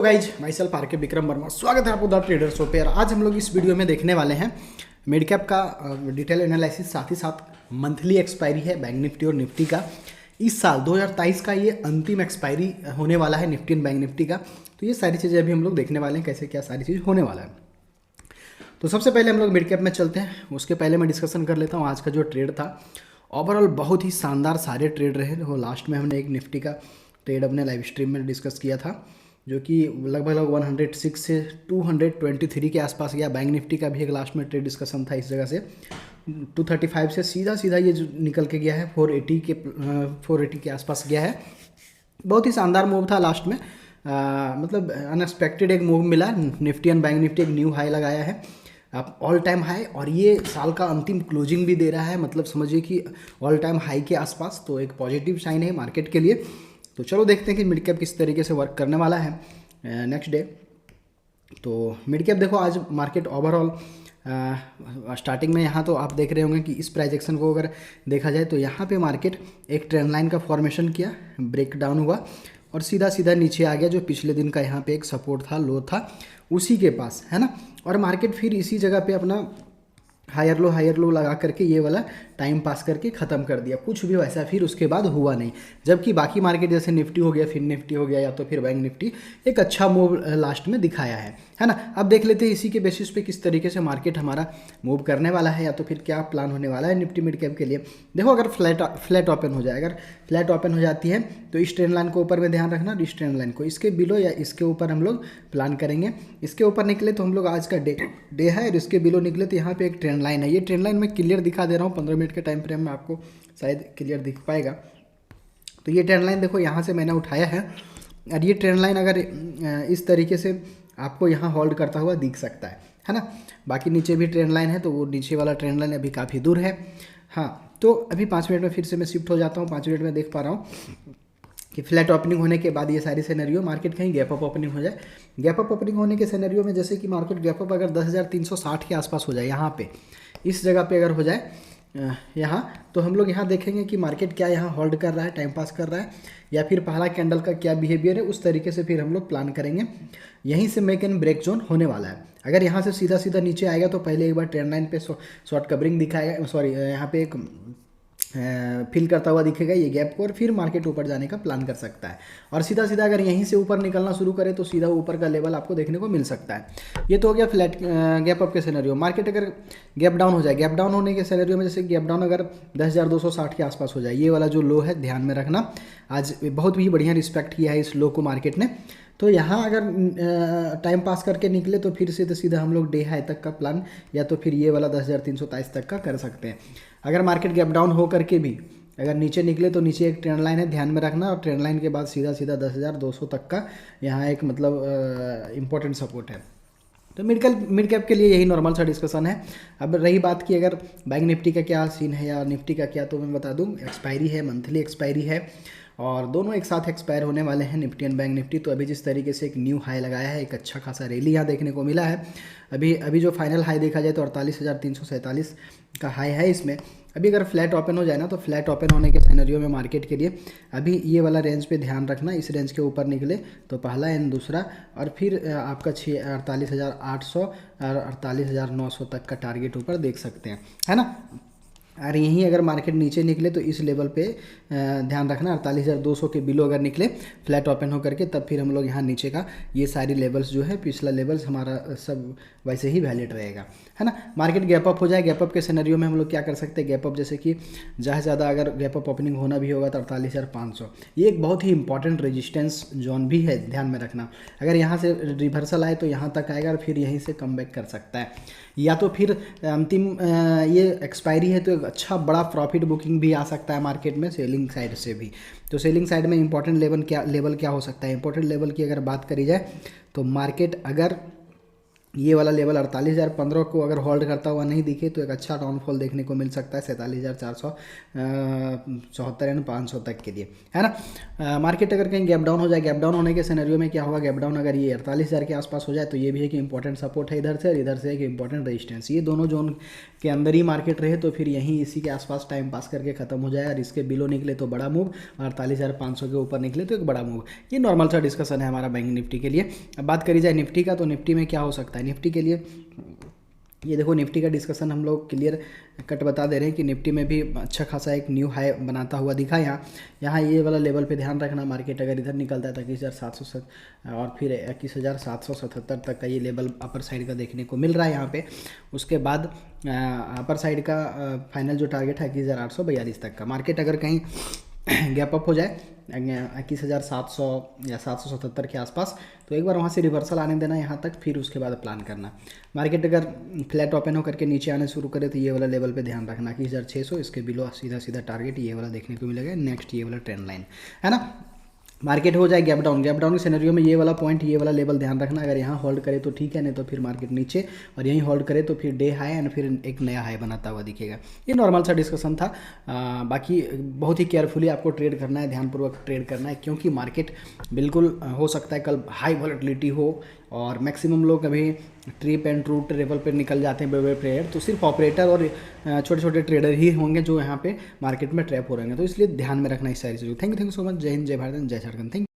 Guys my self are के विक्रम वर्मा, स्वागत है आपको द ट्रेडर शो पे। आज हम लोग इस वीडियो में देखने वाले हैं मिड कैप का डिटेल एनालिसिस, साथ ही साथ मंथली एक्सपायरी है बैंक निफ्टी और निफ्टी का। इस साल 2023 का ये अंतिम एक्सपायरी होने वाला है निफ्टी एंड बैंक निफ्टी का। तो ये सारी चीज़ें अभी हम लोग देखने वाले हैं, कैसे क्या सारी चीज़ होने वाला है। तो सबसे पहले हम लोग मिड कैप में चलते हैं, उसके पहले मैं डिस्कशन कर लेता हूँ आज का जो ट्रेड था। ओवरऑल बहुत ही शानदार सारे ट्रेड रहे। वो लास्ट में हमने एक निफ्टी का ट्रेड अपने लाइव स्ट्रीम में डिस्कस किया था, जो कि लगभग 106 से 223 के आसपास गया। बैंक निफ्टी का भी एक लास्ट में ट्रेड डिस्कशन था इस जगह से 235 से सीधा ये जो निकल के गया है 480 के आसपास गया है। बहुत ही शानदार मूव था लास्ट में, मतलब अनएक्सपेक्टेड एक मूव मिला। निफ्टी एंड बैंक निफ्टी एक न्यू हाई लगाया है, ऑल टाइम हाई, और ये साल का अंतिम क्लोजिंग भी दे रहा है, मतलब समझिए कि ऑल टाइम हाई के आसपास। तो एक पॉजिटिव साइन है मार्केट के लिए। तो चलो देखते हैं कि मिड कैप किस तरीके से वर्क करने वाला है नेक्स्ट डे। तो मिड कैप देखो, आज मार्केट ओवरऑल स्टार्टिंग में यहाँ तो आप देख रहे होंगे कि इस प्राइस एक्शन को अगर देखा जाए तो यहाँ पे मार्केट एक ट्रेंड लाइन का फॉर्मेशन किया, ब्रेक डाउन हुआ और सीधा नीचे आ गया, जो पिछले दिन का यहाँ पे एक सपोर्ट था, लो था, उसी के पास, है ना। और मार्केट फिर इसी जगह पे अपना हायर लो लगा करके ये वाला टाइम पास करके ख़त्म कर दिया। कुछ भी वैसा फिर उसके बाद हुआ नहीं, जबकि बाकी मार्केट जैसे निफ्टी हो गया, फिर निफ्टी हो गया, या तो फिर बैंक निफ्टी एक अच्छा मूव लास्ट में दिखाया है ना। अब देख लेते हैं इसी के बेसिस पे किस तरीके से मार्केट हमारा मूव करने वाला है, या तो फिर क्या प्लान होने वाला है निफ्टी मिड कैप के लिए। देखो, अगर फ्लैट ओपन हो जाए, अगर फ्लैट ओपन हो जाती है तो इस ट्रेंड लाइन को ऊपर में ध्यान रखना, इस ट्रेंड लाइन को इसके बिलो या इसके ऊपर हम लोग प्लान करेंगे। इसके ऊपर निकले तो हम लोग आज का डे है, और इसके बिलो निकले तो यहाँ पे एक ट्रेंड लाइन है। ये ट्रेंड लाइन मैं क्लियर दिखा दे रहा हूँ, 15 मिनट के टाइम फ्रेम में आपको शायद क्लियर दिख पाएगा। तो ये ट्रेंड लाइन देखो, यहाँ से मैंने उठाया है, और ये ट्रेंड लाइन अगर इस तरीके से आपको यहाँ होल्ड करता हुआ दिख सकता है ना। बाकी नीचे भी ट्रेंड लाइन है, तो वो नीचे वाला ट्रेंड लाइन अभी काफ़ी दूर है। हाँ, तो अभी 5 मिनट में फिर से मैं शिफ्ट हो जाता हूँ। 5 मिनट में देख पा रहा हूँ कि फ्लैट ओपनिंग होने के बाद ये सारी सिनेरियो, मार्केट कहीं गैप अप ओपनिंग हो जाए। गैप अप ओपनिंग होने के सिनेरियो में जैसे कि मार्केट गैप अप अगर 10,360 के आसपास हो जाए, यहाँ पे इस जगह पे अगर हो जाए यहाँ, तो हम लोग यहाँ देखेंगे कि मार्केट क्या यहाँ होल्ड कर रहा है, टाइम पास कर रहा है, या फिर पहला कैंडल का क्या बिहेवियर है, उस तरीके से फिर हम लोग प्लान करेंगे। यहीं से मेक एंड ब्रेक जोन होने वाला है। अगर यहाँ से सीधा नीचे आएगा तो पहले एक बार ट्रेंड लाइन पे शॉर्ट कवरिंग दिखाएगा, सॉरी यहाँ पे एक फिल करता हुआ दिखेगा ये गैप को, और फिर मार्केट ऊपर जाने का प्लान कर सकता है। और सीधा अगर यहीं से ऊपर निकलना शुरू करे तो सीधा ऊपर का लेवल आपको देखने को मिल सकता है। ये तो हो गया फ्लैट गैप अप के सिनेरियो। मार्केट अगर गैप डाउन हो जाए, गैप डाउन होने के सिनेरियो में जैसे गैप डाउन अगर 10,260 के आसपास हो जाए, ये वाला जो लो है ध्यान में रखना, आज बहुत ही बढ़िया रिस्पेक्ट किया है इस लो को मार्केट ने। तो यहाँ अगर टाइम पास करके निकले तो फिर से तो सीधा हम लोग डे हाई तक का प्लान, या तो फिर ये वाला 10,323 तक का कर सकते हैं। अगर मार्केट गैप डाउन हो करके भी अगर नीचे निकले तो नीचे एक ट्रेंड लाइन है, ध्यान में रखना, और ट्रेंड लाइन के बाद सीधा 10,200 तक का यहाँ एक मतलब इम्पोर्टेंट सपोर्ट है। तो मिड कैप के लिए यही नॉर्मल सा डिस्कशन है। अब रही बात कि अगर बैंक निफ्टी का क्या सीन है या निफ्टी का क्या, तो मैं बता दूं, एक्सपायरी है, मंथली एक्सपायरी है, और दोनों एक साथ एक्सपायर होने वाले हैं निफ्टी एंड बैंक निफ्टी। तो अभी जिस तरीके से एक न्यू हाई लगाया है, एक अच्छा खासा रैली यहाँ देखने को मिला है। अभी जो फाइनल हाई देखा जाए तो 48,347 का हाई है इसमें। अभी अगर फ्लैट ओपन हो जाए ना, तो फ्लैट ओपन होने के सिनेरियो में मार्केट के लिए अभी ये वाला रेंज पे ध्यान रखना। इस रेंज के ऊपर निकले तो पहला एंड दूसरा, और फिर आपका 48,800 और 48,900 तक का टारगेट ऊपर देख सकते हैं, है ना। और यहीं अगर मार्केट नीचे निकले तो इस लेवल पे ध्यान रखना, 48,200 के बिलो अगर निकले फ्लैट ओपन होकर के, तब फिर हम लोग यहाँ नीचे का ये सारी लेवल्स जो है, पिछला लेवल्स हमारा सब वैसे ही वैलिड रहेगा, है ना। मार्केट गैप अप हो जाए, गैप अप के सिनेरियो में हम लोग क्या कर सकते हैं, गैप अप जैसे कि ज़्यादा अगर गैप अप ओपनिंग होना भी होगा तो 48,500, ये एक बहुत ही इंपॉर्टेंट रेजिस्टेंस जोन भी है, ध्यान में रखना। अगर यहाँ से रिवर्सल आए तो यहाँ तक आएगा, और फिर यहीं से कम बैक कर सकता है, या तो फिर अंतिम ये एक्सपायरी है तो एक अच्छा बड़ा प्रॉफिट बुकिंग भी आ सकता है मार्केट में सेलिंग साइड से भी। तो सेलिंग साइड में इंपॉर्टेंट लेवल क्या हो सकता है, इंपॉर्टेंट लेवल की अगर बात करी जाए तो मार्केट अगर ये वाला लेवल 48,015 को अगर होल्ड करता हुआ नहीं दिखे तो एक अच्छा डाउनफॉल देखने को मिल सकता है 47,474 यानी 500 तक के लिए, है ना। मार्केट अगर कहीं गैप डाउन हो जाए, गैप डाउन होने के सिनेरियो में क्या होगा, गैप डाउन अगर ये 48,000 के आसपास हो जाए तो ये भी एक इंपॉर्टेंट सपोर्ट है इधर से, और इधर से एक इंपॉर्टेंट रेजिस्टेंस, ये दोनों जोन के अंदर ही मार्केट रहे तो फिर यहीं इसी के आसपास टाइम पास करके खत्म हो जाए, और इसके बिलो निकले तो बड़ा मूव, 48,500 के ऊपर निकले तो एक बड़ा मूव। ये नॉर्मल सा डिस्कशन है हमारा बैंक निफ्टी के लिए। अब बात करी जाए निफ्टी का, तो निफ्टी में क्या हो सकता है निफ्टी के लिए। ये देखो निफ्टी का डिस्कशन हम लोग क्लियर कट बता दे रहे हैं कि निफ्टी में भी अच्छा खासा एक न्यू हाई बनाता हुआ दिखा। यहाँ ये वाला लेवल पे ध्यान रखना, मार्केट अगर इधर निकलता है तो 21,700 और फिर 21,777 तक का ये लेवल अपर साइड का देखने को मिल रहा है यहाँ पे। उसके बाद अपर साइड का फाइनल जो टारगेट है 21,842 तक का। मार्केट अगर कहीं गैप अप हो जाए 21,700 या 777 के आसपास, तो एक बार वहाँ से रिवर्सल आने देना यहाँ तक, फिर उसके बाद प्लान करना। मार्केट अगर फ्लैट ओपन होकर के नीचे आने शुरू करे तो ये वाला लेवल पे ध्यान रखना 21,600, इसके बिलो सीधा सीधा टारगेट ये वाला देखने को मिलेगा, नेक्स्ट ये वाला ट्रेंड लाइन, है ना। मार्केट हो जाए गैप डाउन, गैप डाउन के सिनेरियो में ये वाला पॉइंट, ये वाला लेवल ध्यान रखना, अगर यहाँ होल्ड करे तो ठीक है, नहीं तो फिर मार्केट नीचे, और यहीं होल्ड करे तो फिर डे हाई एंड फिर एक नया हाई बनाता हुआ दिखेगा। ये नॉर्मल सा डिस्कशन था। बाकी बहुत ही केयरफुली आपको ट्रेड करना है, ध्यानपूर्वक ट्रेड करना है, क्योंकि मार्केट बिल्कुल हो सकता है कल हाई वॉलेटिलिटी हो, और मैक्सिमम लोग अभी ट्रिप एंड ट्रूट लेवल पर निकल जाते हैं बड़े बड़े प्लेयर, तो सिर्फ ऑपरेटर और छोटे छोटे ट्रेडर ही होंगे जो यहाँ पे मार्केट में ट्रैप हो रहेंगे, तो इसलिए ध्यान में रखना इस सारी चीज़ों। Thank you so much. जय हिंद, जय भारत, जय झारखंड। थैंक